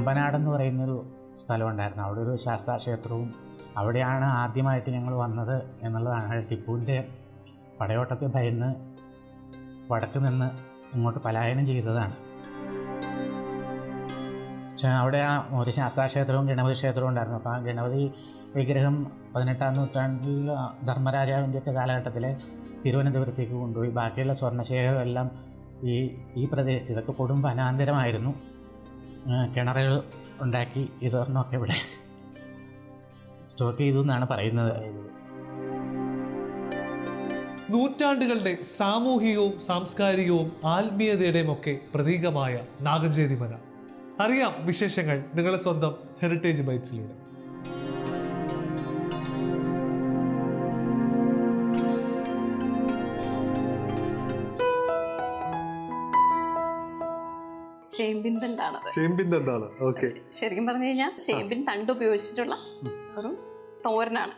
അമ്പനാട് എന്ന് പറയുന്നൊരു സ്ഥലമുണ്ടായിരുന്നു. അവിടെ ഒരു ശാസ്താക്ഷേത്രവും, അവിടെയാണ് ആദ്യമായിട്ട് ഞങ്ങൾ വന്നത് എന്നുള്ളതാണ്. ടിപ്പുവിൻ്റെ പടയോട്ടത്തെ ഭയന്ന് വടക്ക് നിന്ന് ഇങ്ങോട്ട് പലായനം ചെയ്തതാണ്. പക്ഷേ അവിടെ ഒരു ശാസ്താക്ഷേത്രവും ഗണപതി ക്ഷേത്രവും ഉണ്ടായിരുന്നു. അപ്പോൾ ആ ഗണപതി വിഗ്രഹം 18-ാം നൂറ്റാണ്ടിൽ ധർമ്മരാജാവിൻ്റെയൊക്കെ കാലഘട്ടത്തിൽ തിരുവനന്തപുരത്തേക്ക് കൊണ്ടുപോയി. ബാക്കിയുള്ള സ്വർണ്ണശേഖരം എല്ലാം ഈ പ്രദേശത്ത്, ഇതൊക്കെ കൊടും വനാന്തരമായിരുന്നു. കിണറുകൾ ഉണ്ടാക്കി ഈ സ്വർണ്ണമൊക്കെ ഇവിടെ സ്റ്റോക്ക് ചെയ്തു എന്നാണ് പറയുന്നത്. നൂറ്റാണ്ടുകളുടെ സാമൂഹികവും സാംസ്കാരികവും ആത്മീയതയുടെയും ഒക്കെ പ്രതീകമായ നാഗഞ്ചേരി മന. അറിയാം വിശേഷങ്ങൾ നിങ്ങളുടെ സ്വന്തം ഹെറിറ്റേജ് ബൈറ്റ്സിലൂടെ. ചേമ്പിൻ തണ്ടാണത്. ചേമ്പിൻ തണ്ടാണ്. ശരിക്കും പറഞ്ഞു കഴിഞ്ഞാൽ ചേമ്പിൻ തണ്ട് ഉപയോഗിച്ചിട്ടുള്ള ഒരു തോരനാണ്.